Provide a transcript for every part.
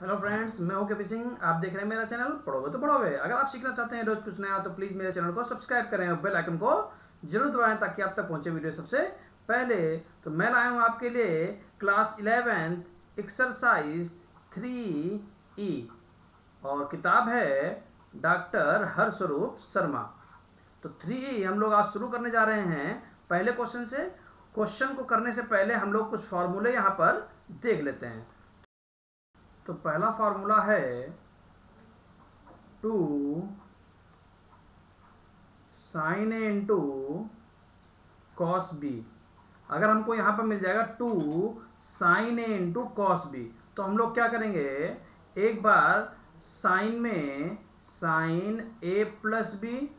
Hello friends, मैं हूं KP Singh. आप देख रहे हैं मेरा चैनल पढ़ोगे तो पढ़ोगे। अगर आप सीखना चाहते हैं रोज कुछ नया तो प्लीज़ मेरे चैनल को सब्सक्राइब करें और बेल आइकन को जरूर दबाएं ताकि आप तक पहुंचे वीडियो सबसे पहले। तो मैं लाया हूं आपके लिए क्लास 11 एक्सरसाइज 3E और किताब है डॉक्टर हर्षरूप शर्मा। तो 3E हम लोग आज शुरू करने जा रहे हैं पहले क्वेश्चन से। क्वेश्चन को करने से पहले हम लोग कुछ फॉर्मूले यहाँ पर देख लेते हैं। तो पहला फॉर्मूला है 2 sin A into cos B. अगर हमको यहाँ पर मिल जाएगा 2 sin A into cos B, तो हम लोग क्या करेंगे, एक बार साइन में साइन A प्लस बी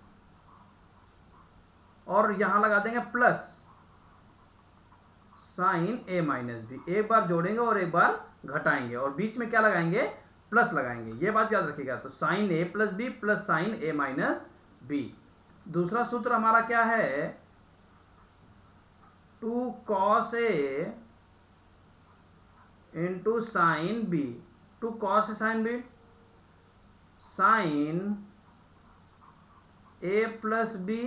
और यहाँ लगा देंगे plus sine A minus B. एक बार जोड़ेंगे और एक बार घटाएंगे और बीच में क्या लगाएंगे, प्लस लगाएंगे। ये बात याद रखिएगा। तो sine A plus B plus sine A minus B. दूसरा सूत्र हमारा क्या है, 2 cos A into sine B. 2 cos sine B, sine A plus B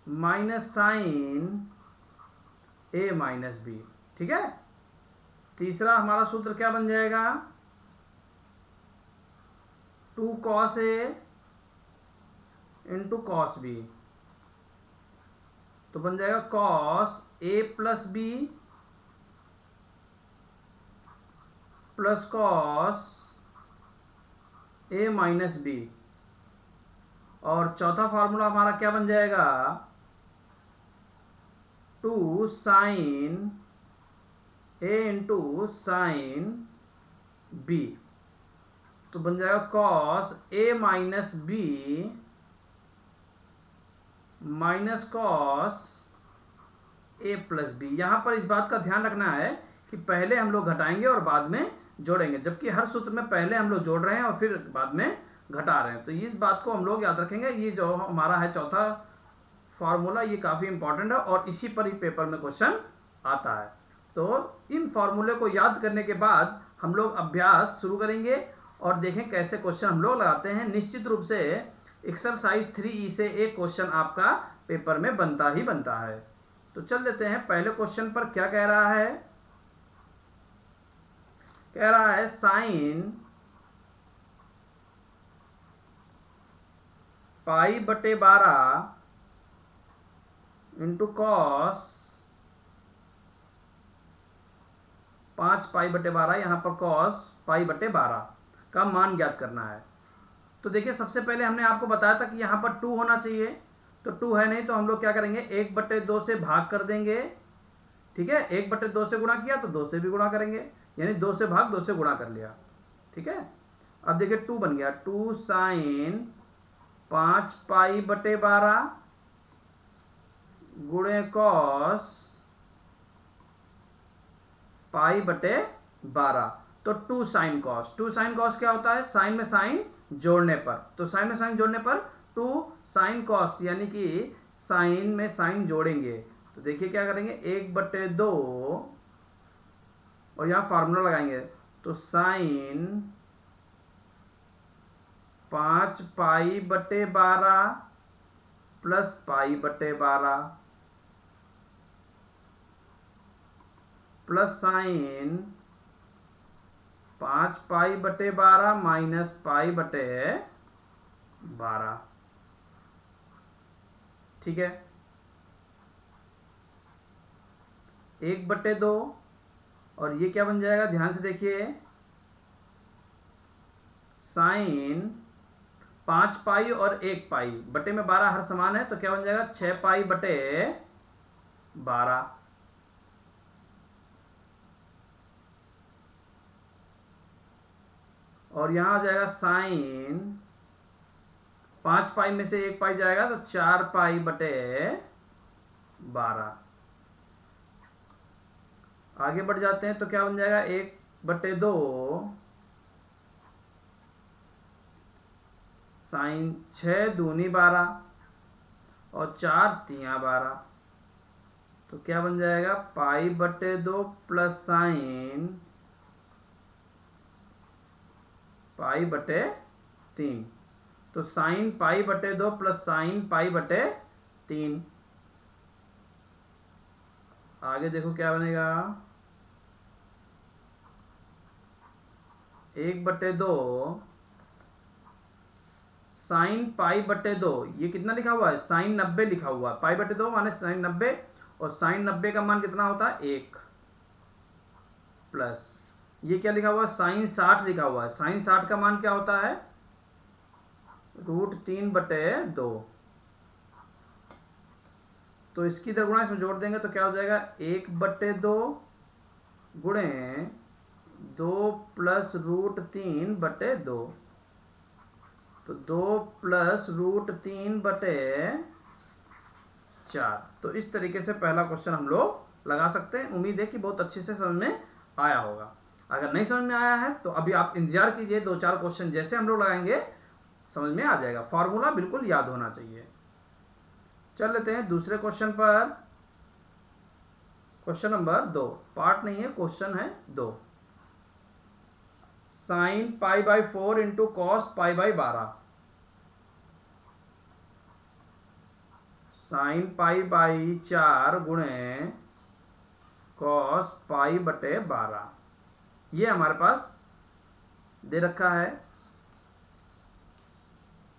minus sine A minus B. ठीक है। तीसरा हमारा सूत्र क्या बन जाएगा, 2 cos A into cos B, तो बन जाएगा cos A plus B plus cos A minus B. और चौथा फार्मूला हमारा क्या बन जाएगा, 2 sine A into sine B, तो बन जाएगा cos A minus B minus cos A plus B. यहाँ पर इस बात का ध्यान रखना है कि पहले हम लोग घटाएंगे और बाद में जोड़ेंगे, जबकि हर सूत्र में पहले हम लोग जोड़ रहे हैं और फिर बाद में घटा रहे हैं। तो इस बात को हम लोग याद रखेंगे। ये जो हमारा है चौथा फार्मूला, ये काफ़ी इंपॉर्टेंट है और इसी पर ही पेपर में क्वेश्चन आता है। तो इन फार्मूले को याद करने के बाद हम लोग अभ्यास शुरू करेंगे और देखें कैसे क्वेश्चन हम लोग लगाते हैं। निश्चित रूप से एक्सरसाइज 3E से एक क्वेश्चन आपका पेपर में बनता ही बनता है। तो चल देते हैं पहले क्वेश्चन पर। क्या कह रहा है, कह रहा है साइन पाई बटे 12 इंटू कॉस 5 पाई बटे 12, यहाँ पर कॉस पाई बटे 12 का मान ज्ञात करना है। तो देखिए, सबसे पहले हमने आपको बताया था कि यहाँ पर 2 होना चाहिए, तो 2 है नहीं, तो हम लोग क्या करेंगे, 1/2 से भाग कर देंगे। ठीक है, 1/2 से गुणा किया तो 2 से भी गुणा करेंगे, यानी 2 से भाग 2 से गुणा कर लिया। ठीक है। अब देखिए 2 बन गया, 2 साइन 5 पाई बटे 12 गुणे कॉस पाई बटे 12, तो 2 साइन कॉस। 2 साइन कॉस क्या होता है, साइन में साइन जोड़ने पर। तो साइन में साइन जोड़ने पर 2 साइन कॉस, यानी कि साइन में साइन जोड़ेंगे। तो देखिए क्या करेंगे, 1/2 और यहाँ फार्मूला लगाएंगे। तो साइन 5 पाई बटे 12 प्लस पाई बटे 12 प्लस साइन 5 पाई बटे 12 माइनस पाई बटे 12। ठीक है। 1/2 और ये क्या बन जाएगा, ध्यान से देखिए, साइन 5 पाई और 1 पाई बटे में 12 हर समान है, तो क्या बन जाएगा, 6 पाई बटे 12। और यहां आ जाएगा साइन 5 पाई में से 1 पाई जाएगा, तो 4 पाई बटे 12। आगे बढ़ जाते हैं तो क्या बन जाएगा, 1/2 साइन 6 दूनी 12 और 4 तिया 12, तो क्या बन जाएगा, पाई बटे 2 प्लस साइन पाई बटे 3। तो साइन पाई बटे 2 प्लस साइन पाई बटे 3। आगे देखो क्या बनेगा, 1/2 साइन पाई बटे 2। ये कितना लिखा हुआ है, साइन 90 लिखा हुआ है। पाई बटे 2 माने साइन 90, और साइन 90 का मान कितना होता है 1, प्लस ये क्या लिखा हुआ है, साइन 60 लिखा हुआ है। साइन 60 का मान क्या होता है, √3/2। तो इसकी इधर गुणा इसमें जोड़ देंगे तो क्या हो जाएगा, 1/2 गुणे 2 प्लस √3/2। तो 2 प्लस √3/4। तो इस तरीके से पहला क्वेश्चन हम लोग लगा सकते हैं। उम्मीद है कि बहुत अच्छे से समझ में आया होगा। अगर नहीं समझ में आया है तो अभी आप इंतजार कीजिए, 2-4 क्वेश्चन जैसे हम लोग लगाएंगे समझ में आ जाएगा। फॉर्मूला बिल्कुल याद होना चाहिए। चल लेते हैं दूसरे क्वेश्चन पर। क्वेश्चन नंबर 2, पार्ट नहीं है, क्वेश्चन है 2। Sign π/4 into cos π/12। साइन π/4 गुणे कॉस π/12 ये हमारे पास दे रखा है।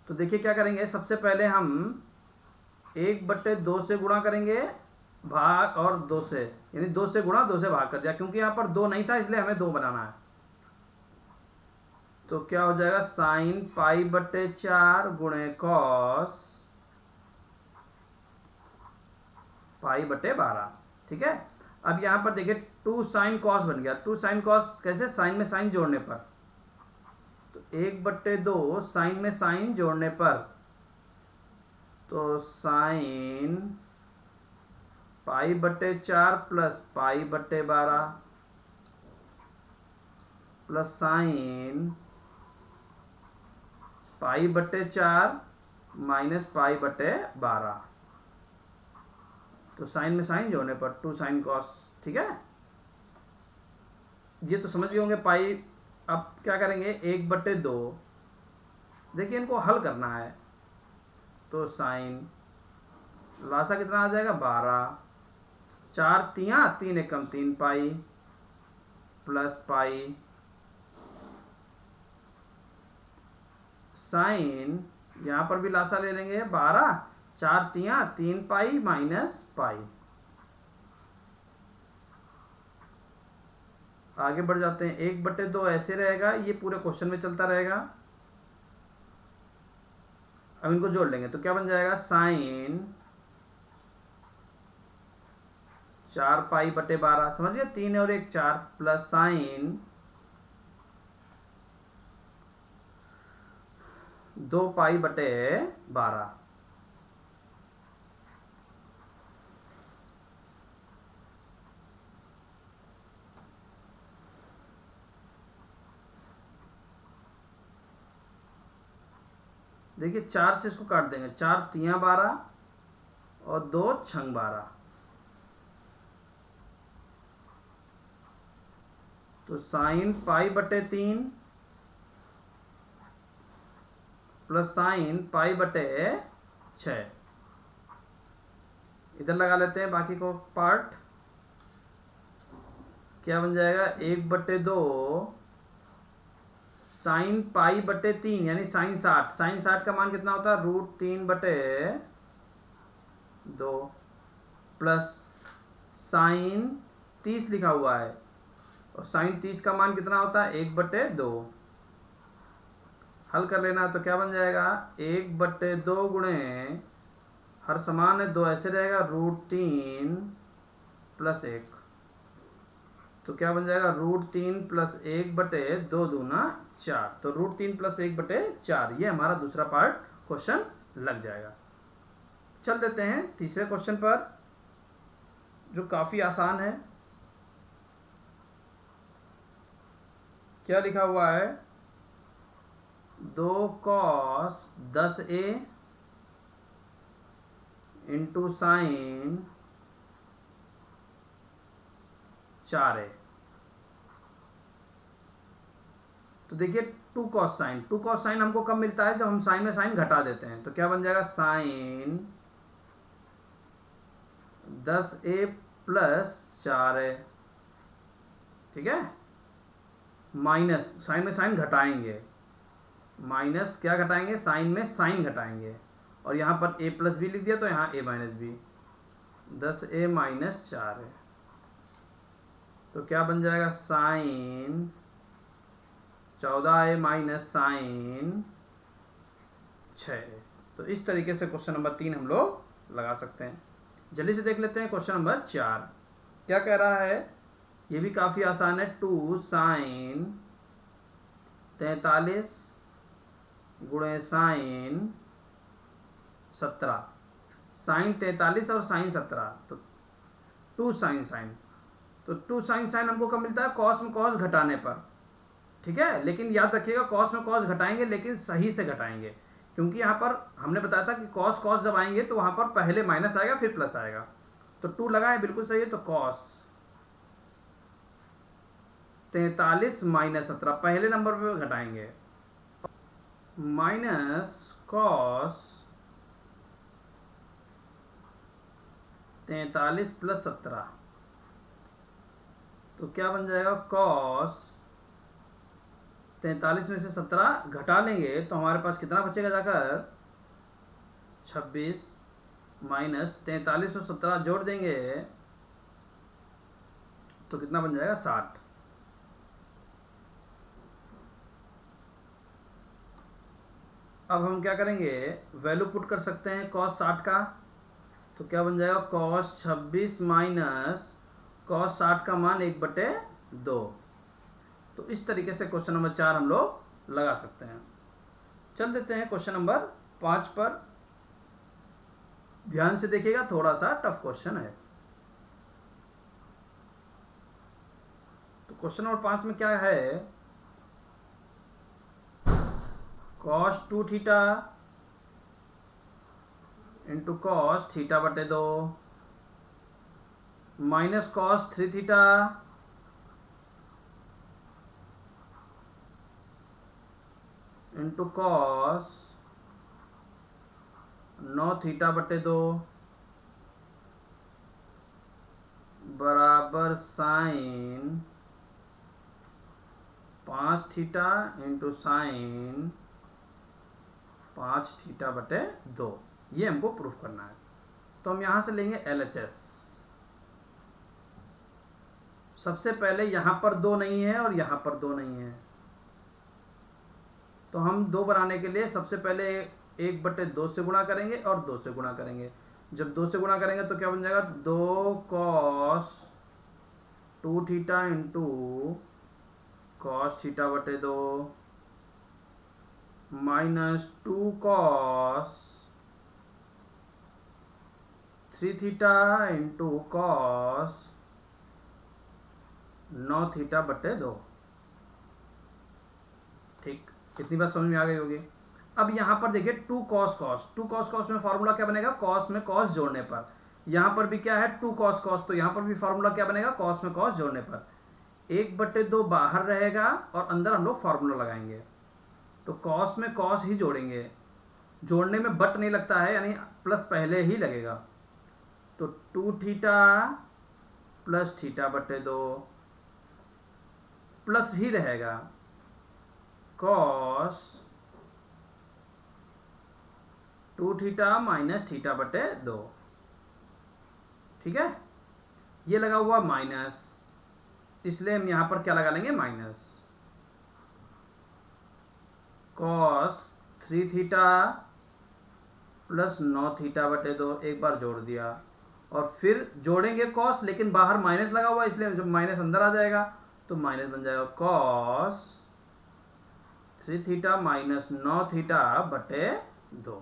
तो देखिए क्या करेंगे, सबसे पहले हम 1/2 से गुणा करेंगे, भाग और 2 से, यानी 2 से गुणा 2 से भाग कर दिया, क्योंकि यहां पर 2 नहीं था इसलिए हमें 2 बनाना है। तो क्या हो जाएगा, साइन π/4 गुणे कॉस π/12। ठीक है। अब यहां पर देखिए 2 साइन कॉस बन गया। 2 साइन कॉस कैसे, साइन में साइन जोड़ने पर। तो 1/2 साइन में साइन जोड़ने पर, तो sine π/4 plus π/12 plus sine π/4 minus π/12। तो साइन में साइन जोड़ने पर 2 साइन कॉस। ठीक है, ये तो समझ गए होंगे पाई। अब क्या करेंगे, 1/2, देखिए इनको हल करना है। तो साइन लासा कितना आ जाएगा 12, 4 तिया 3 एकम 3 पाई प्लस पाई साइन, यहां पर भी लासा ले लेंगे 12, 4 तिया 3 पाई माइनस पाई। आगे बढ़ जाते हैं, 1/2 ऐसे रहेगा, ये पूरे क्वेश्चन में चलता रहेगा। अब इनको जोड़ लेंगे तो क्या बन जाएगा, साइन 4 π/12, समझ गए, 3 और 1 4, प्लस साइन 2 π/12। देखिए 4 से इसको काट देंगे, 4 तिया 12 और 2 छंग 12। तो साइन π/3 प्लस साइन π/6। इधर लगा लेते हैं बाकी को पार्ट। क्या बन जाएगा, 1/2 साइन π/3 यानी साइन 60। साइन 60 का मान कितना होता है, √3/2 प्लस साइन 30 लिखा हुआ है, और साइन 30 का मान कितना होता है 1/2। हल कर लेना। तो क्या बन जाएगा, 1/2 गुणे, हर समान है 2 ऐसे रहेगा, √3 प्लस 1। तो क्या बन जाएगा, √3 प्लस 1/2 दूना 4। तो √3 प्लस 1/4 ये हमारा दूसरा पार्ट क्वेश्चन लग जाएगा। चल देते हैं तीसरे क्वेश्चन पर, जो काफी आसान है। क्या लिखा हुआ है, 2 cos 10a into sine 4a। तो देखिए 2 कॉस साइन हमको कब मिलता है, जब हम साइन में साइन घटा देते हैं। तो क्या बन जाएगा, साइन 10a प्लस 4a, ठीक है, माइनस साइन में साइन घटाएंगे, माइनस क्या घटाएंगे, साइन में साइन घटाएंगे, और यहाँ पर a प्लस बी लिख दिया तो यहाँ a minus B, 10a minus 4a। तो क्या बन जाएगा, साइन 14a माइनस साइन 6। तो इस तरीके से क्वेश्चन नंबर 3 हम लोग लगा सकते हैं। जल्दी से देख लेते हैं क्वेश्चन नंबर 4 क्या कह रहा है। ये भी काफ़ी आसान है। 2 साइन 43 गुणे साइन 17, साइन 43 और साइन 17, तो 2 साइन साइन, तो 2 साइन साइन हमको कब मिलता है, कॉस में कॉस घटाने पर, ठीक है। लेकिन याद रखिएगा कॉस में कॉस घटाएंगे लेकिन सही से घटाएंगे, क्योंकि यहाँ पर हमने बताया था कि कॉस कॉस जब आएंगे तो वहाँ पर पहले माइनस आएगा फिर प्लस आएगा। तो 2 लगा है, बिल्कुल सही है। तो कॉस 43 माइनस 17 पहले नंबर पे घटाएंगे, माइनस कॉस 43 प्लस 17, तो क्या बन जाएगा, कॉस 43 में से 17 घटा लेंगे तो हमारे पास कितना बचेगा जाकर, 26, माइनस 43 और 17 जोड़ देंगे तो कितना बन जाएगा, 60। अब हम क्या करेंगे, वैल्यू पुट कर सकते हैं कॉस 60 का, तो क्या बन जाएगा, कॉस 26 माइनस कॉस 60 का मान 1/2। तो इस तरीके से क्वेश्चन नंबर 4 हम लोग लगा सकते हैं। चल देते हैं क्वेश्चन नंबर 5 पर। ध्यान से देखिएगा, थोड़ा सा टफ क्वेश्चन है। तो क्वेश्चन नंबर 5 में क्या है, cos 2 theta into cos θ/2 minus cos 3 theta into cos 9 θ/2 बराबर साइन 5 थीटा इंटू साइन 5 θ/2। ये हमको प्रूफ करना है। तो हम यहां से लेंगे LHS। सबसे पहले यहां पर 2 नहीं है और यहां पर 2 नहीं है, तो हम 2 बनाने के लिए सबसे पहले 1/2 से गुणा करेंगे और 2 से गुणा करेंगे। जब 2 से गुणा करेंगे तो क्या बन जाएगा, 2 cos 2 theta into cos θ/2 minus 2 cos 3 theta into cos 9 θ/2। ठीक, इतनी बात समझ में आ गई होगी। अब यहां पर देखिए 2 cos cos में फॉर्मूला क्या बनेगा, cos में cos जोड़ने पर। यहां पर भी क्या है 2 cos तो यहां पर भी फॉर्मूला क्या बनेगा, cos में cos जोड़ने पर। 1/2 बाहर रहेगा और अंदर हम लोग फॉर्मूला लगाएंगे, तो cos में cos ही जोड़ेंगे। जोड़ने में बट नहीं लगता है, यानी प्लस पहले ही लगेगा। तो 2 थीटा प्लस θ/2 प्लस ही रहेगा cos 2 थीटा माइनस θ/2। ठीक है, ये लगा हुआ माइनस, इसलिए हम यहां पर क्या लगा लेंगे, माइनस cos 3 थीटा प्लस 9 θ/2 एक बार जोड़ दिया, और फिर जोड़ेंगे cos, लेकिन बाहर माइनस लगा हुआ, इसलिए जब माइनस अंदर आ जाएगा तो माइनस बन जाएगा cos 3 थीटा माइनस 9 θ/2।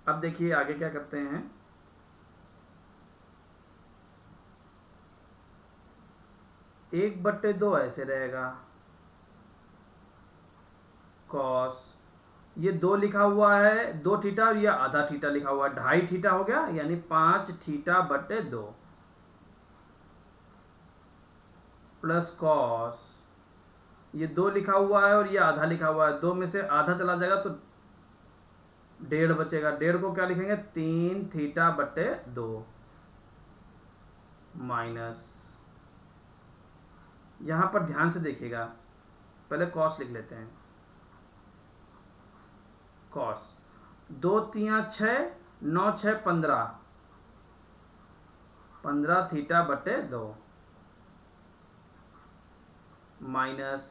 अब देखिए आगे क्या करते हैं। एक 1/2 ऐसे रहेगा, cos ये 2 लिखा हुआ है 2 थीटा, और ये आधा थीटा लिखा हुआ है 2.5 थीटा हो गया, यानी 5 θ/2। प्लस कॉस, ये 2 लिखा हुआ है और ये आधा लिखा हुआ है, 2 में से आधा चला जाएगा तो 1.5 बचेगा। 1.5 को क्या लिखेंगे, 3 थीटा बटे 2 माइनस, यहां पर ध्यान से देखिएगा, पहले कॉस लिख लेते हैं। कॉस 2 3 6, 9 6 15, 15 थीटा बटे 2 माइनस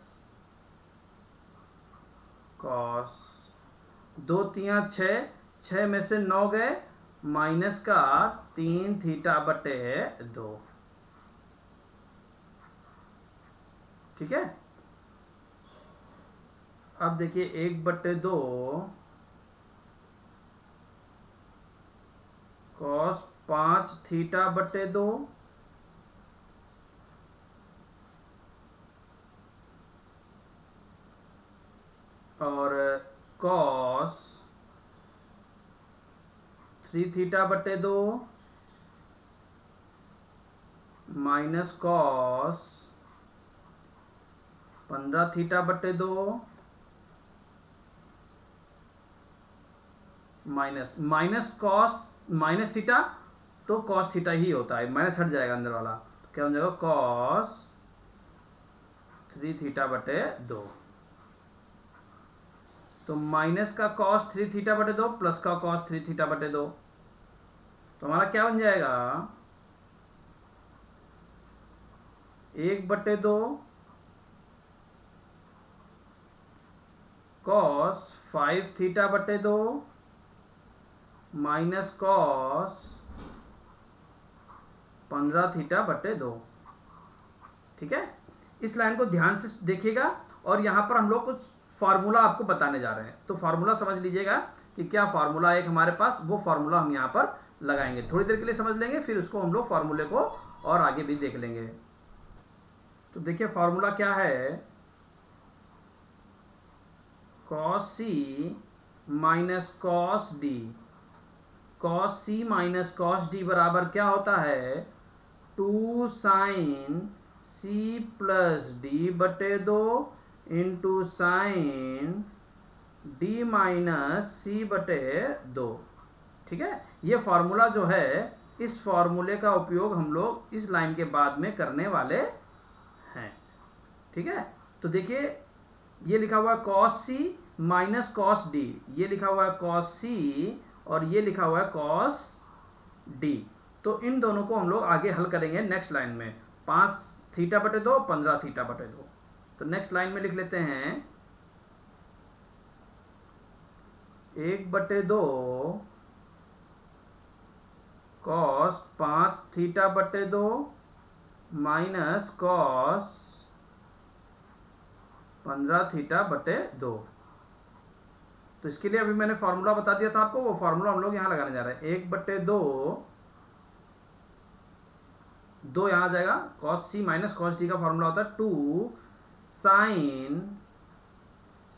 कॉस 2 3 6, 6 में से 9 गए, माइनस का 3 थीटा बटे 2। ठीक है, अब देखिए 1/2 कॉस 5 थीटा बटे 2 और कॉस 3 थीटा बटे 2 माइनस कॉस 15 थीटा बटे 2 माइनस कॉस माइनस थीटा, तो कॉस थीटा ही होता है, माइनस हट जाएगा अंदर वाला, तो क्या हो जाएगा कॉस 3 थीटा बटे 2। तो माइनस का कॉस 3 थीटा बटे 2 प्लस का कॉस 3 थीटा बटे 2, तो हमारा क्या बन जाएगा 1/2 कॉस 5 थीटा बटे 2 माइनस कॉस 15 थीटा बटे 2। ठीक है, इस लाइन को ध्यान से देखिएगा और यहां पर हम लोग कुछ फार्मूला आपको बताने जा रहे हैं, तो फार्मूला समझ लीजिएगा कि क्या फार्मूला एक हमारे पास, वो फार्मूला हम यहां पर लगाएंगे। थोड़ी देर के लिए समझ लेंगे, फिर उसको हम लोग फार्मूले को और आगे भी देख लेंगे। तो देखिए फार्मूला क्या है, कॉस सी माइनस कॉस डी, कॉस सी माइनस कॉस डी बराबर क्या होता है 2 साइन सी प्लस डी बटे 2 इंटू साइन डी माइनस सी बटे 2। ठीक है, ये फार्मूला जो है, इस फार्मूले का उपयोग हम लोग इस लाइन के बाद में करने वाले हैं। ठीक है, तो देखिए ये लिखा हुआ है कॉस सी माइनस कॉस डी, ये लिखा हुआ है कॉस सी और ये लिखा हुआ है कॉस डी, तो इन दोनों को हम लोग आगे हल करेंगे नेक्स्ट लाइन में। 5 थीटा बटे 2, 15 थीटा बटे 2, तो नेक्स्ट लाइन में लिख लेते हैं 1/2 कॉस 5 थीटा बटे 2 माइनस कॉस 15 थीटा बटे 2। तो इसके लिए अभी मैंने फार्मूला बता दिया था आपको, वो फार्मूला हम लोग यहां लगाने जा रहे हैं। 1/2 2 यहां आ जाएगा, कॉस सी माइनस कॉस डी का फार्मूला होता है 2 साइन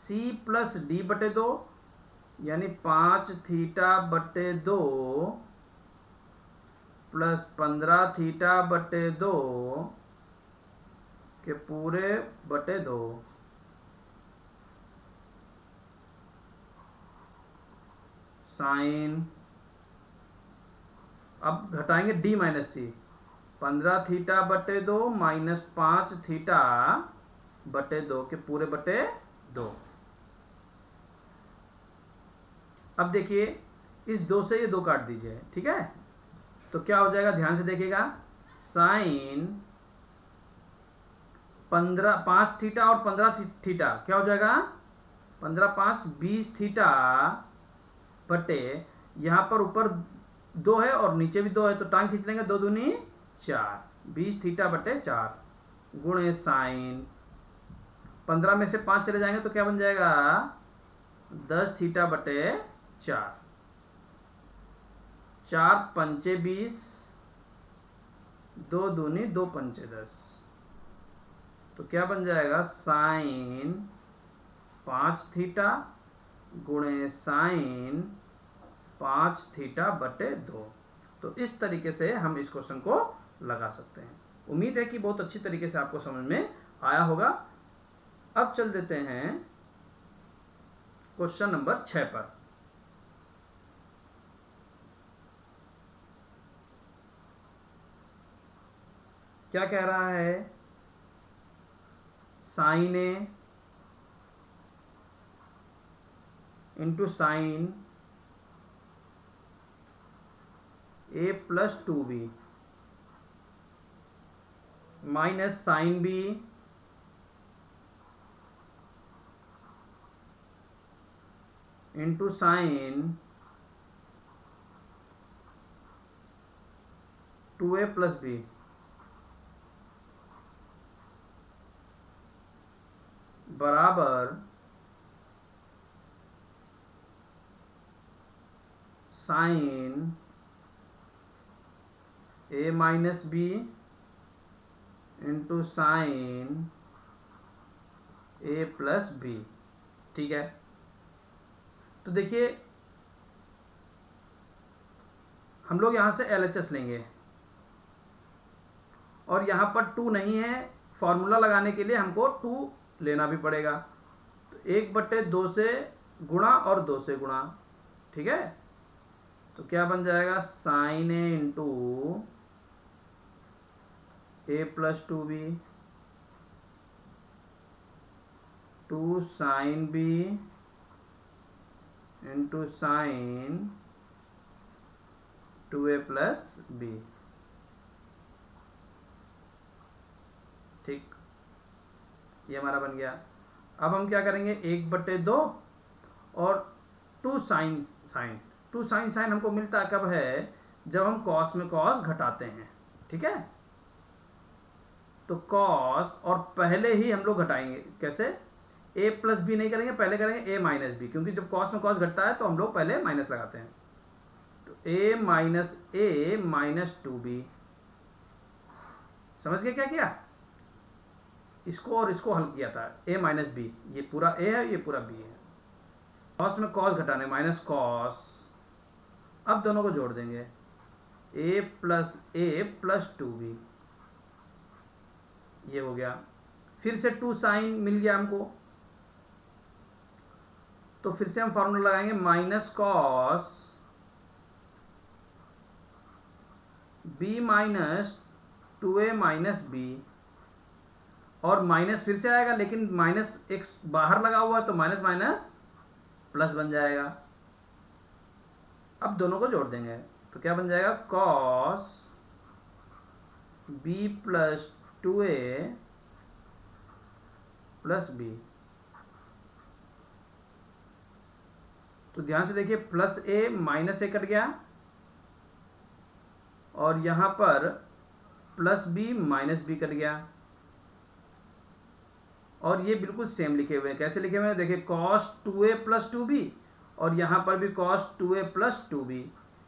सी प्लस डी बटे 2, यानी 5 थीटा बटे 2 प्लस 15 थीटा बटे 2 के पूरे बटे 2 साइन, अब घटाएंगे डी माइनस सी, 15 थीटा बटे 2 माइनस 5 थीटा बटे 2 के पूरे बटे 2। अब देखिए इस 2 से ये 2 काट दीजिए। ठीक है, तो क्या हो जाएगा, ध्यान से देखिएगा, साइन 5 थीटा और 15 थीटा क्या हो जाएगा 15 5 20 थीटा बटे, यहां पर ऊपर 2 है और नीचे भी 2 है, तो टांग खींच लेंगे, 2 दूनी 4, 20 थीटा बटे 4 गुणे साइन 15 में से 5 चले जाएंगे तो क्या बन जाएगा 10 थीटा बटे 4, 4 पंचे 20, 2 दूनी 2 पंचे 10, तो क्या बन जाएगा साइन 5 थीटा गुणे साइन 5 थीटा बटे 2। तो इस तरीके से हम इस क्वेश्चन को लगा सकते हैं। उम्मीद है कि बहुत अच्छी तरीके से आपको समझ में आया होगा। अब चल देते हैं क्वेश्चन नंबर 6 पर। क्या कह रहा है? Sine A into sine A plus 2b minus sine B into sine 2a plus B बराबर sine A minus B into sine A plus B. ठीक है, तो देखिए हम लोग यहां से LHS लेंगे और यहां पर 2 नहीं है, फॉर्मूला लगाने के लिए हमको 2 लेना भी पड़ेगा। तो 1/2 से गुणा और 2 से गुणा। ठीक है, तो क्या बन जाएगा? Sine A into A plus 2b 2 sine B into sine 2a plus B. ठीक, ये हमारा बन गया। अब हम क्या करेंगे? 1/2 और 2 साइन साइन 2 साइन साइन हमको मिलता कब है? जब हम कॉस में कॉस घटाते हैं। ठीक है, तो कॉस और पहले ही हम लोग घटाएंगे। कैसे? a प्लस बी नहीं करेंगे, पहले करेंगे a माइनस बी, क्योंकि जब कॉस में कॉस घटता है तो हम लोग पहले माइनस लगाते हैं। तो a minus A minus 2b। समझ गए क्या किया? इसको और इसको हल किया था, a माइनस बी। ये पूरा a है, ये पूरा b है। कॉस में कॉस घटाने माइनस कॉस। अब दोनों को जोड़ देंगे, a प्लस 2b। ये हो गया। फिर से 2 साइन मिल गया हमको, तो फिर से हम फॉर्मूला लगाएंगे minus cos b minus 2a minus b। और माइनस फिर से आएगा, लेकिन माइनस एक बाहर लगा हुआ है तो माइनस माइनस प्लस बन जाएगा। अब दोनों को जोड़ देंगे तो क्या बन जाएगा? Cos b plus 2a plus b। तो ध्यान से देखिए, plus a minus a cut गया और यहां पर plus b minus b cut गया। और ये बिल्कुल सेम लिखे हुए हैं। कैसे लिखे हुए हैं? देखिए, cos 2a प्लस 2b और यहां पर भी cos 2a प्लस 2b।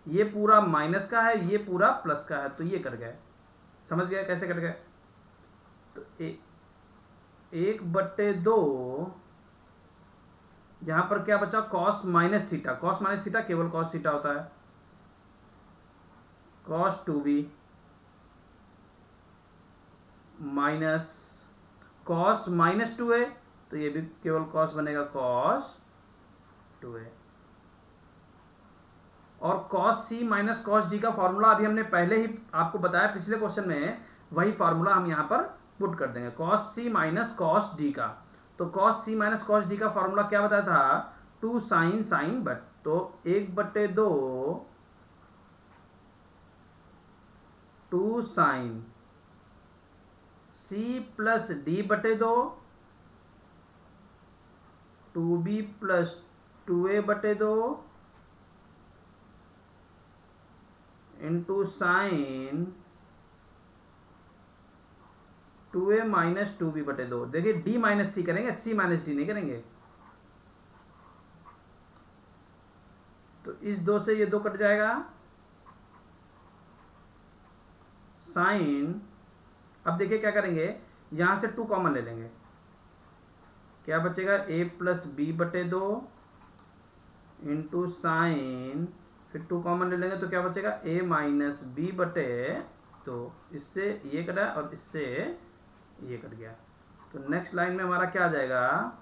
ये पूरा माइनस का है, ये पूरा प्लस का है, तो ये कट गए। समझ गया कैसे कट गए? तो 1/2 यहां पर क्या बचा? cos minus theta. cos minus theta केवल cos थीटा होता है। cos 2b minus cos minus 2a, तो ये भी केवल cos बनेगा, cos 2a। और cos c minus cos d का फॉर्मूला अभी हमने पहले ही आपको बताया पिछले क्वेश्चन में, वही फॉर्मूला हम यहां पर पुट कर देंगे, cos c minus cos d का। तो cos c minus cos d का फॉर्मूला क्या बताया था? 2 साइन साइन बट, तो 1/2 2 sine c plus d/2 2b plus 2a/2 into sine 2a minus 2b/2। देखिए, d माइनस सी करेंगे, c माइनस डी नहीं करेंगे। तो इस 2 से ये 2 कट जाएगा। साइन, अब देखिए क्या करेंगे, यहां से 2 कॉमन ले लेंगे। क्या बचेगा? a plus b/2 into sine, फिर 2 कॉमन ले लेंगे तो क्या बचेगा? a माइनस b/2 तो इससे ये कटा और इससे ये कट गया। तो नेक्स्ट लाइन में हमारा क्या आ जाएगा,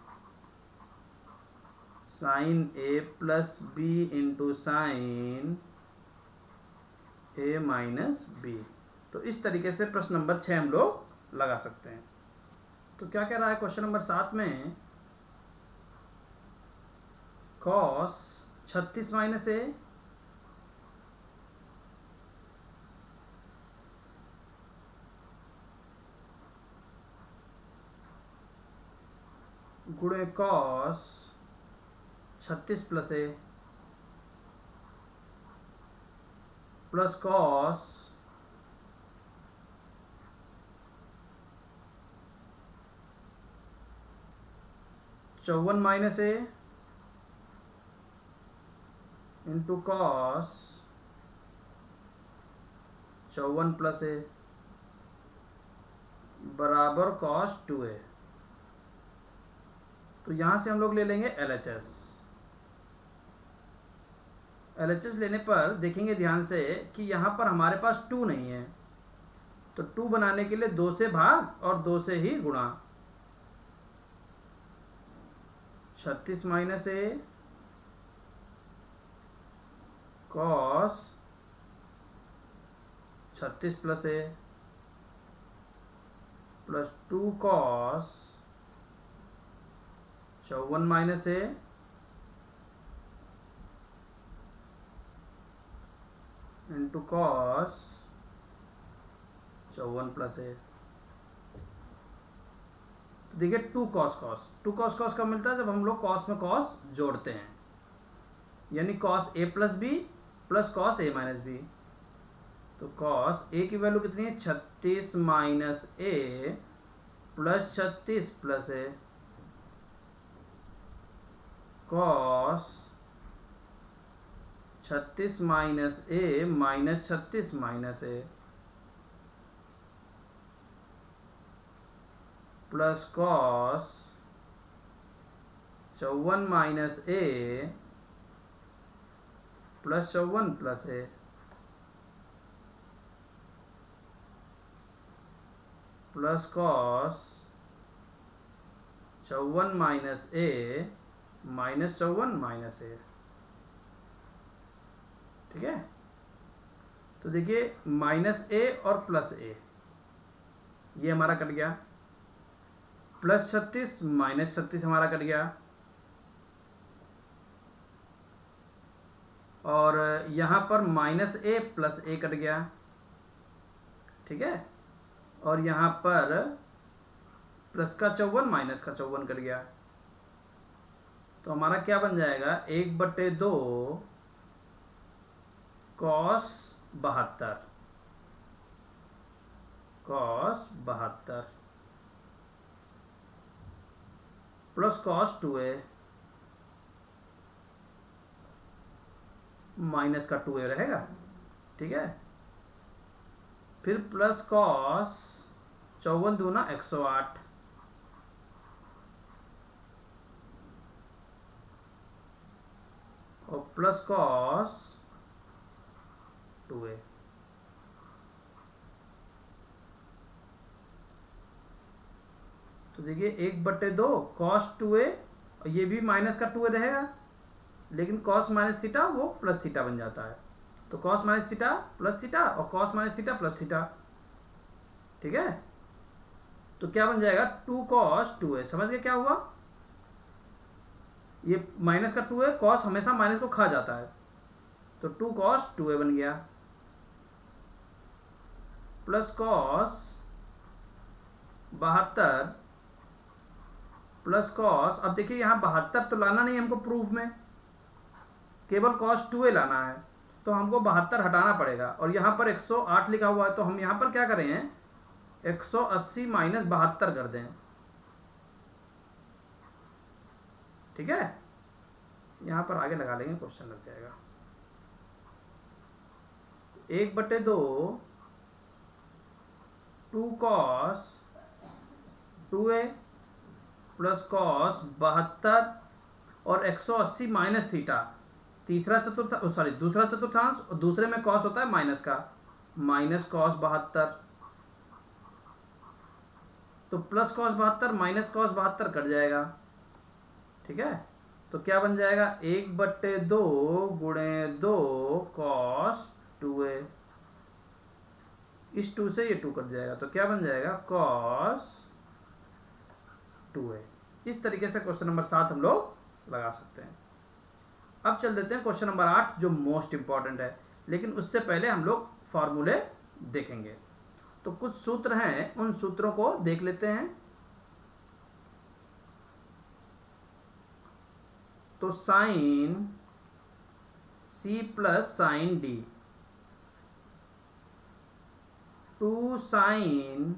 sine A plus B into sine A minus B. तो इस तरीके से प्रश्न नंबर 6 हम लोग लगा सकते हैं। तो क्या कह रहा है क्वेश्चन नंबर 7 में, कॉस 36 माइनस ए गुणे कॉस 36 प्लस ए प्लस कॉस 54 माइनस ए इंटू कॉस 54 प्लस ए बराबर कॉस 2a। तो यहां से हम लोग ले लेंगे LHS। LHS लेने पर देखेंगे ध्यान से कि यहां पर हमारे पास 2 नहीं है, तो 2 बनाने के लिए 2 से भाग और 2 से ही गुणा। 36 माइनस ए कॉस 36 प्लस ए प्लस 2 कॉस 54 माइनस ए इंटू कॉस 54 प्लस ए। तो देखिए 2 कॉस कॉस, 2 कॉस कॉस कब मिलता है, जब हम लोग कॉस में कॉस जोड़ते हैं, यानी cos A plus B plus cos A minus B. तो कॉस ए की वैल्यू कितनी है, 36 माइनस ए प्लस 36 प्लस ए, कॉस 36 माइनस ए माइनस 36 माइनस ए प्लस कॉस 54 माइनस ए प्लस 54 प्लस ए प्लस कॉस 54 माइनस ए माइनस 54 माइनस ए। ठीक है, तो देखिए माइनस ए और प्लस ए ये हमारा कट गया, प्लस 36 माइनस 36 हमारा कट गया, और यहां पर माइनस ए प्लस ए कट गया। ठीक है, और यहां पर प्लस का 54 माइनस का 54 कट गया। तो हमारा क्या बन जाएगा, 1/2 cos 72 plus cos 2a minus का 2a रहेगा। ठीक है, फिर प्लस कॉस 54 दूना 108 और प्लस कॉस 2a। तो देखिए 1/2 कॉस 2a, और ये भी माइनस का 2a रहेगा, लेकिन कॉस माइनस थीटा वो प्लस थीटा बन जाता है। तो cos minus theta plus theta और cos minus theta plus theta. ठीक है, तो क्या बन जाएगा, 2 कॉस 2a। समझ गए क्या हुआ, ये माइनस का 2a, कॉस हमेशा माइनस को खा जाता है, तो 2 कॉस 2a बन गया, प्लस कॉस 72 प्लस कॉस, अब देखिए यहां 72 तो लाना नहीं हमको प्रूफ में, केवल कॉस 2a लाना है, तो हमको 72 हटाना पड़ेगा, और यहां पर 108 लिखा हुआ है, तो हम यहां पर क्या करें, 180 माइनस 72 कर दें। ठीक है, यहां पर आगे लगा लेंगे, क्वेश्चन लग जाएगा। 1/2 2 कॉस 2a प्लस कॉस 72 और 180 माइनस थीटा, दूसरा चतुर्थांश, और दूसरे में कॉस होता है माइनस का, माइनस कॉस 72, तो plus cos 72 minus cos 72 cut जाएगा। ठीक है, तो क्या बन जाएगा 1/2 गुणे 2 कॉस 2a, इस 2 से ये 2 कट जाएगा, तो क्या बन जाएगा कॉस 2a। इस तरीके से क्वेश्चन नंबर 7 हम लोग लगा सकते हैं। अब चल देते हैं क्वेश्चन नंबर 8 जो मोस्ट इंपॉर्टेंट है, लेकिन उससे पहले हम लोग फॉर्मूले देखेंगे। तो कुछ सूत्र हैं, उन सूत्रों को देख लेते हैं। तो sine c plus sine d, 2 sine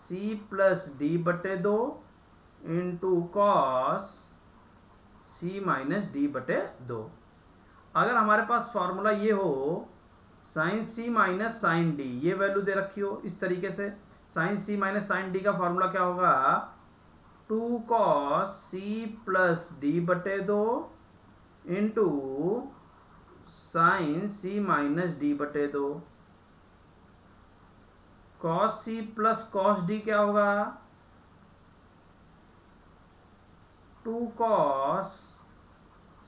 c plus d/2 into cos c minus d/2। अगर हमारे पास फॉर्मूला ये हो sine c minus sine d, ये वैल्यू दे रखी हो इस तरीके से, sine c minus sine d का फॉर्मूला क्या होगा 2 cos c plus d/2 into sine c minus d/2। cos c plus cos d क्या होगा 2 cos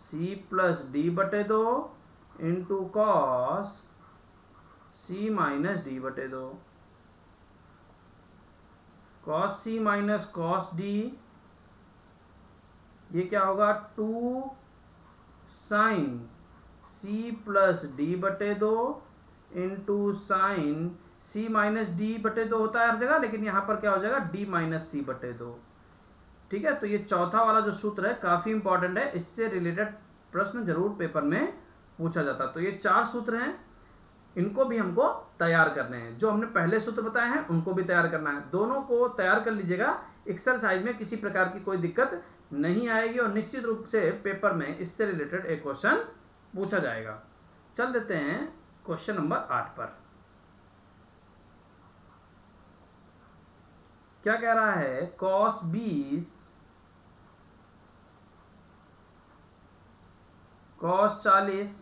c plus d/2 into cos c minus d/2। cos c minus cos d ये क्या होगा 2 sine c plus d/2 into sine c minus d/2 होता है हर जगह, लेकिन यहां पर क्या हो जाएगा d माइनस c/2। ठीक है, तो ये चौथा वाला जो सूत्र है काफी इंपॉर्टेंट है, इससे रिलेटेड प्रश्न जरूर पेपर में पूछा जाता। तो ये 4 सूत्र हैं, इनको भी हमको तैयार करने हैं। जो हमने पहले सूत्र बताए हैं उनको भी तैयार करना है, दोनों को तैयार कर लीजिएगा। एक्सरसाइज में किसी प्रकार की कोई दिक्कत नहीं आएगी और निश्चित रूप से पेपर में इससे रिलेटेड एक क्वेश्चन पूछा जाएगा। चल देते हैं क्वेश्चन नंबर 8 पर। क्या कह रहा है cos 20 cos 40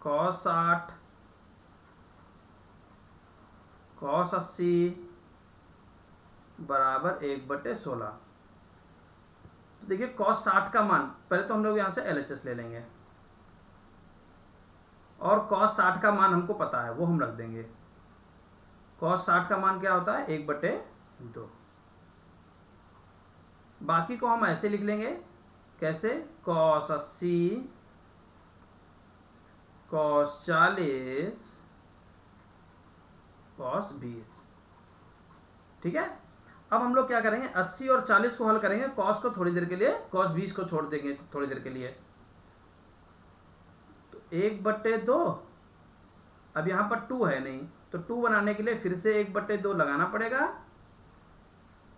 cos 60 cos 80 बराबर 1/16। तो देखिए cos 60 का मान, पहले तो हम लोग यहां से LHS ले लेंगे और cos 60 का मान हमको पता है वो हम रख देंगे। cos 60 का मान क्या होता है 1/2। बाकी को हम ऐसे लिख लेंगे, कैसे cos 80 cos 40 cos 20। ठीक है, अब हम लोग क्या करेंगे 80 और 40 को हल करेंगे, cos को थोड़ी देर के लिए, cos 20 को छोड़ देंगे थोड़ी देर के लिए। तो 1/2, अब यहां पर 2 है नहीं, तो 2 बनाने के लिए फिर से 1/2 लगाना पड़ेगा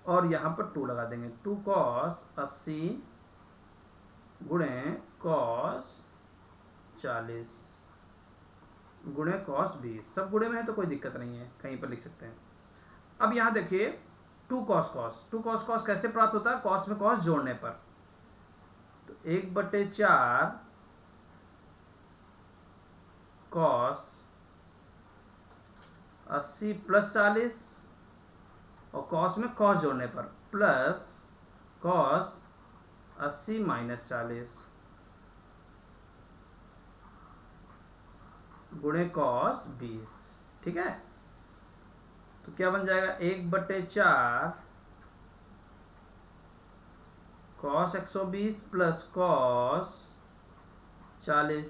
और यहां पर 2 लगा देंगे। 2 cos 80 गुणे cos 40 गुणे cos 20। सब गुणे में है तो कोई दिक्कत नहीं है, कहीं पर लिख सकते हैं। अब यहां देखिए 2 cos cos, 2 cos cos कैसे प्राप्त होता है cos में cos जोड़ने पर। तो 1/4 cos 80 प्लस 40 और cos में cos जोड़ने पर प्लस cos 80 माइनस 40 गुणे cos 20। ठीक है, तो क्या बन जाएगा 1/4 cos 120 plus cos 40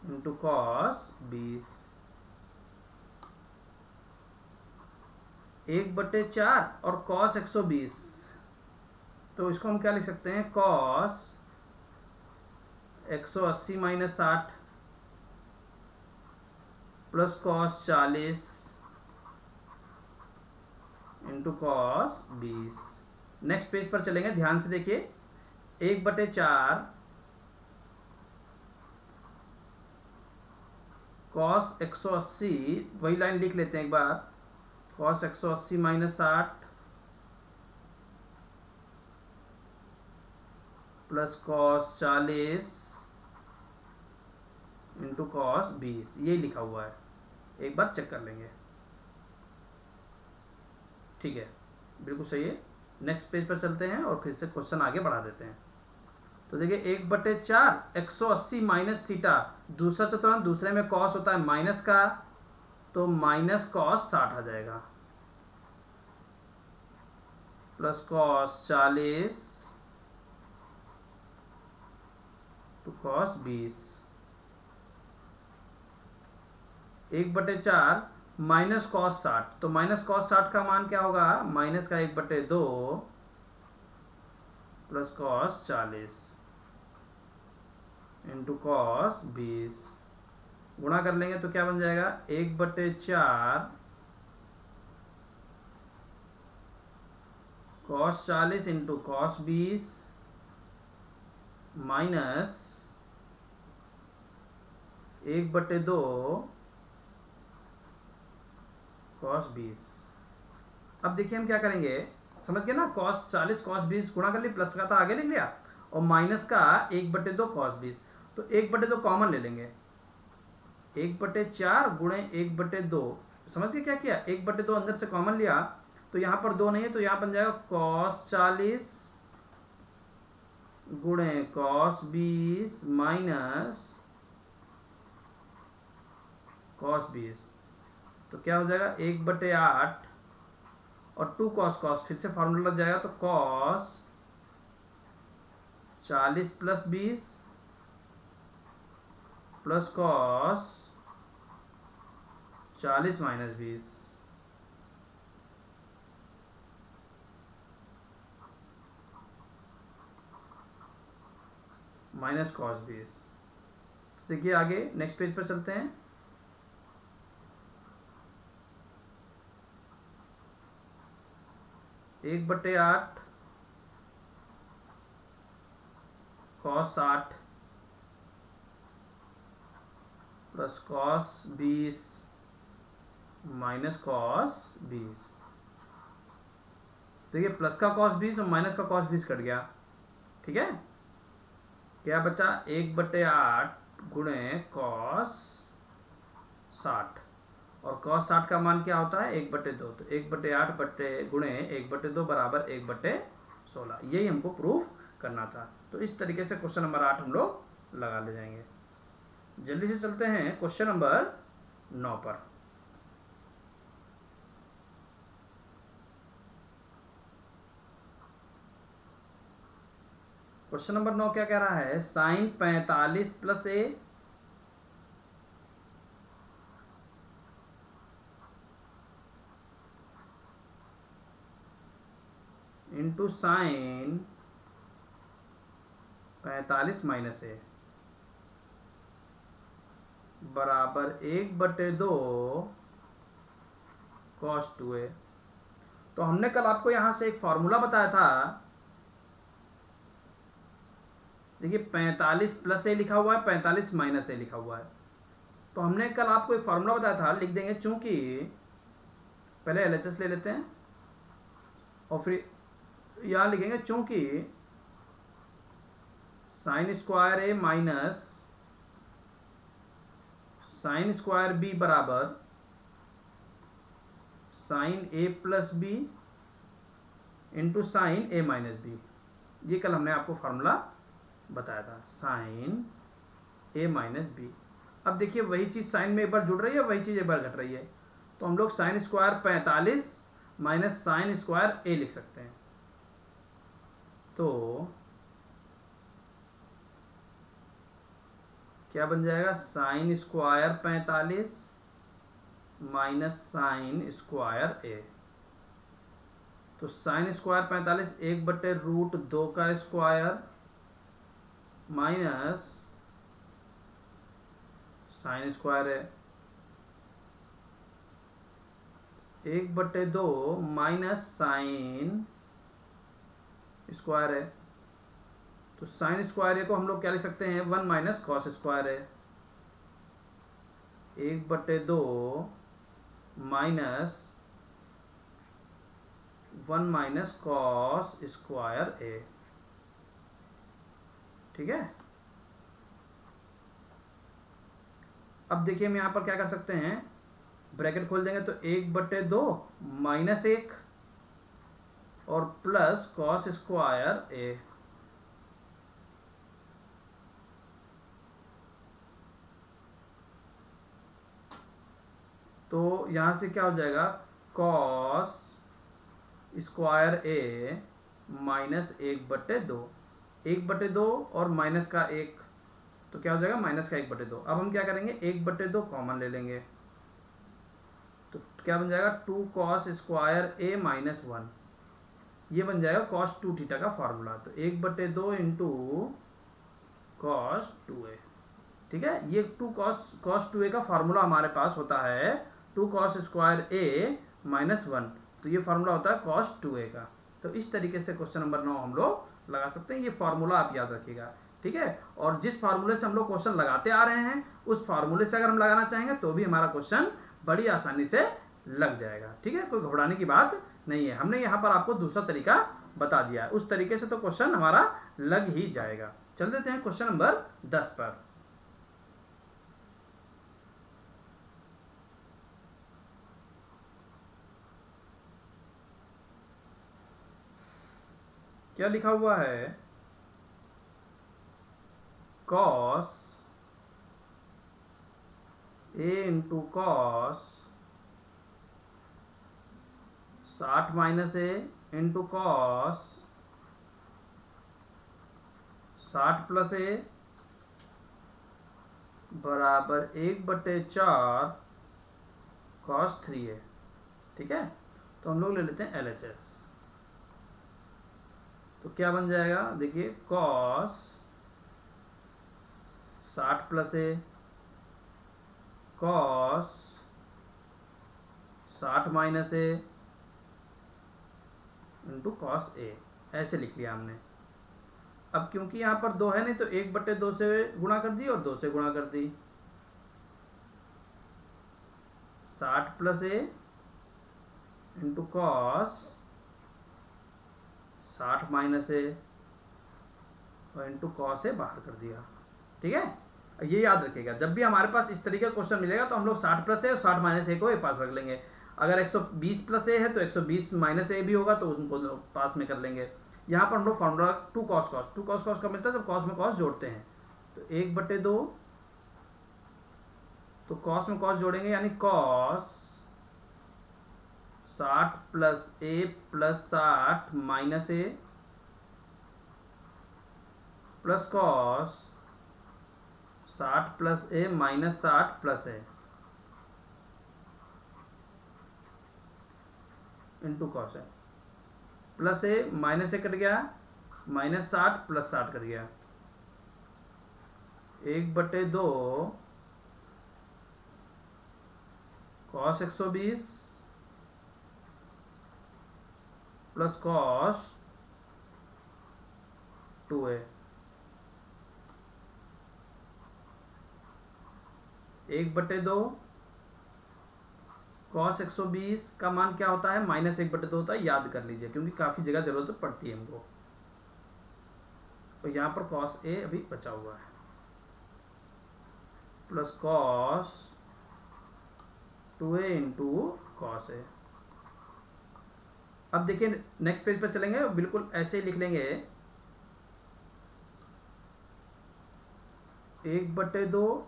into cos 20। 1/4 और cos 120, तो इसको हम क्या लिख सकते हैं cos 180 minus 60 plus cos 40 into cos 20। Next page पर चलेंगे, ध्यान से देखिए 1/4 cos 180, वही लाइन लिख लेते हैं एक बार, cos 180 minus 60 plus cos 40 into cos 20, ये लिखा हुआ है। एक बार चेक कर लेंगे। ठीक है, बिल्कुल सही है। नेक्स्ट पेज पर चलते हैं और फिर से क्वेश्चन आगे बढ़ा देते हैं। तो देखिए 1/4 180 माइनस थीटा, दूसरा चतुर्थांश, दूसरे में कॉस होता है माइनस का, तो माइनस कॉस 60 आ जाएगा, plus cos 40 two cos 20। 1/4 minus cos 60, तो माइनस कॉस 60 का मान क्या होगा, माइनस का 1/2 प्लस कॉस 40 इंटू कॉस 20, गुणा कर लेंगे तो क्या बन जाएगा, 1/4 cos 40 into cos 20 minus 1/2 cos 20। अब देखिए हम क्या करेंगे, समझ गए ना, कॉस 40 कॉस 20 गुणा कर ली, प्लस का था आगे लिख लिया, और माइनस का 1/2 कॉस 20, तो 1/2 कॉमन ले लेंगे, 1/4 गुणे 1/2, समझ के क्या किया, 1/2 अंदर से कॉमन लिया, तो यहाँ पर 2 नहीं है, तो यहाँ बन जाएगा कॉस 40 गुणे कॉस 20 माइनस कॉस 20, तो क्या हो जाएगा 1/8 और 2 कॉस कॉस, फिर से फार्मूला लग जाएगा, तो cos 40 plus 20 plus cos 40 minus 20, minus cos 20। देखिए आगे नेक्स्ट पेज पर चलते हैं। एक बटे 8 cos 60 plus cos 20 minus cos 20। देखिए प्लस का कॉस 20 और माइनस का कॉस 20 कट गया, ठीक है, क्या बचा 1/8 गुणे कॉस 60, और कॉस 60 का मान क्या होता है 1/2, तो 1/8 गुणे 1/2 बराबर 1/16, यही हमको प्रूफ करना था। तो इस तरीके से क्वेश्चन नंबर 8 हम लोग लगा ले जाएंगे। जल्दी से चलते हैं क्वेश्चन नंबर 9 पर। क्वेश्चन नंबर 9 क्या कह रहा है, साइन 45 प्लस ए इंटू साइन 45 माइनस ए बराबर 1/2 कॉस 2a। तो हमने कल आपको यहां से एक फॉर्मूला बताया था, देखिए 45 प्लस ए लिखा हुआ है, 45 माइनस ए लिखा हुआ है, तो हमने कल आपको एक फॉर्मूला बताया था, लिख देंगे, चूंकि पहले एलएचएस ले लेते हैं और फिर यहां लिखेंगे चूंकि साइन स्क्वायर ए माइनस साइन स्क्वायर बी बराबर sine A plus B into sine A minus B, ये कल हमने आपको फॉर्मूला बताया था, साइन ए माइनस बी। अब देखिए वही चीज साइन में एक बार जुड़ रही है, वही चीज एक बार घट रही है, तो हम लोग sine square 45 minus sine square A लिख सकते हैं। तो क्या बन जाएगा, sine square 45 minus sine square A, तो साइन स्क्वायर 45 1/√2 का स्क्वायर माइनस साइन स्क्वायर है 1/2 माइनस साइन स्क्वायर है, तो साइन स्क्वायर को हम लोग क्या लिख सकते हैं 1 माइनस कॉस स्क्वायर है, 1/2 माइनस 1 माइनस कॉस स्क्वायर ए। ठीक है। अब देखिए हम यहाँ पर क्या कर सकते हैं, ब्रैकेट खोल देंगे तो 1/2 -1 और प्लस कॉस स्क्वायर ए। तो यहां से क्या हो जाएगा, कॉस स्क्वायर ए -1/2, 1/2 और माइनस का 1, तो क्या हो जाएगा माइनस का 1/2। अब हम क्या करेंगे, 1/2 कॉमन ले लेंगे, तो क्या बन जाएगा 2 कॉस स्क्वायर ए -1, ये बन जाएगा कॉस 2 थीटा का फॉर्मूला। तो 1/2 इंटू कॉस 2a, ठीक है। ये 2 कॉस 2a का फार्मूला हमारे पास होता है 2 कॉस स्क्वायर ए -1, तो ये फार्मूला होता है कॉस 2a का। तो इस तरीके से क्वेश्चन नंबर 9 हम लोग लगा सकते हैं। ये फार्मूला आप याद रखिएगा, ठीक है। और जिस फार्मूले से हम लोग क्वेश्चन लगाते आ रहे हैं उस फार्मूले से अगर हम लगाना चाहेंगे तो भी हमारा क्वेश्चन बड़ी आसानी से लग जाएगा, ठीक है। कोई घबराने की बात नहीं है। हमने यहाँ पर आपको दूसरा तरीका बता दिया है, उस तरीके से तो क्वेश्चन हमारा लग ही जाएगा। चल देते हैं क्वेश्चन नंबर 10 पर। क्या लिखा हुआ है, cos A into cos 60 - A into cos 60 + ए बराबर 1/4 कॉस 3a, ठीक है। तो हम लोग ले लेते हैं LHS। तो क्या बन जाएगा, देखिए कॉस 60 + ए कॉस 60 - ए इंटू कॉस ए, ऐसे लिख लिया हमने। अब क्योंकि यहाँ पर 2 है नहीं तो 1/2 से गुणा कर दी और 2 से गुणा कर दी, 60 + ए इंटू कॉस 60 - ए और इंटू कॉस ए बाहर कर दिया, ठीक है। ये याद रखिएगा, जब भी हमारे पास इस तरीके का क्वेश्चन मिलेगा तो हम लोग 60 + ए और 60 - ए को ए पास रख लेंगे। अगर 120 + ए है तो 120 - ए भी होगा तो उनको पास में कर लेंगे। यहाँ पर हम लोग फॉर्मूला 2 cos कब मिलता है, जब कॉस में कॉस जोड़ते हैं। तो 1/2, तो कॉस में कॉस जोड़ेंगे यानी कॉस 60 + ए + 60 - ए प्लस कॉस 60 + ए -60 + ए इंटू कॉस है, प्लस ए माइनस ए कट गया, -60 + 60 कट गया, 1/2 cos 120 plus cos 2a, 1/2 cos 120 का मान क्या होता है, -1/2 होता है, याद कर लीजिए क्योंकि काफ़ी जगह जरूरत पड़ती है हमको। तो यहाँ पर कॉस ए अभी बचा हुआ है, plus cos 2a into cos A. अब देखिए नेक्स्ट पेज पर चलेंगे, बिल्कुल ऐसे ही लिख लेंगे 1/2,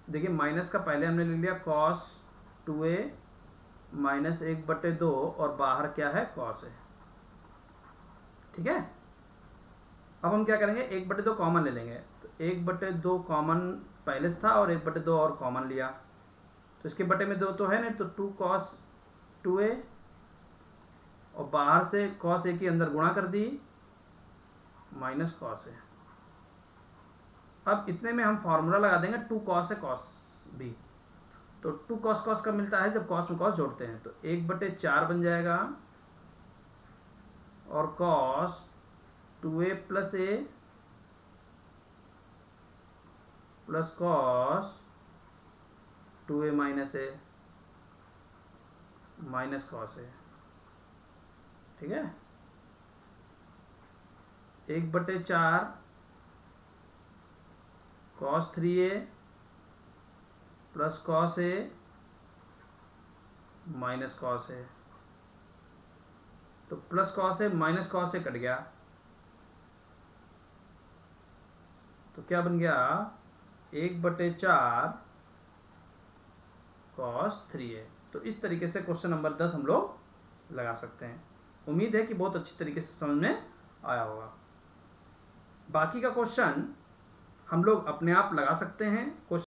देखिए माइनस का पहले हमने लिख लिया कॉस 2a -1/2 और बाहर क्या है कॉस है, ठीक है। अब हम क्या करेंगे, 1/2 कॉमन ले लेंगे, तो 1/2 कॉमन पहले से था और 1/2 और कॉमन लिया, तो इसके बटे में 2 तो है नहीं, तो 2 cos 2a और बाहर से cos a की अंदर गुणा कर दी माइनस cos a। अब इतने में हम फॉर्मूला लगा देंगे 2 cos a cos b। तो 2 cos कब मिलता है, जब cos में cos जोड़ते हैं, तो 1/4 बन जाएगा और cos 2a + a plus cos 2a - a minus cos a, ठीक है। 1/4 cos 3a plus cos a minus cos a। तो plus cos a minus cos a cut गया, तो क्या बन गया 1/4 कॉस 3a। तो इस तरीके से क्वेश्चन नंबर 10 हम लोग लगा सकते हैं। उम्मीद है कि बहुत अच्छी तरीके से समझ में आया होगा। बाकी का क्वेश्चन हम लोग अपने आप लगा सकते हैं।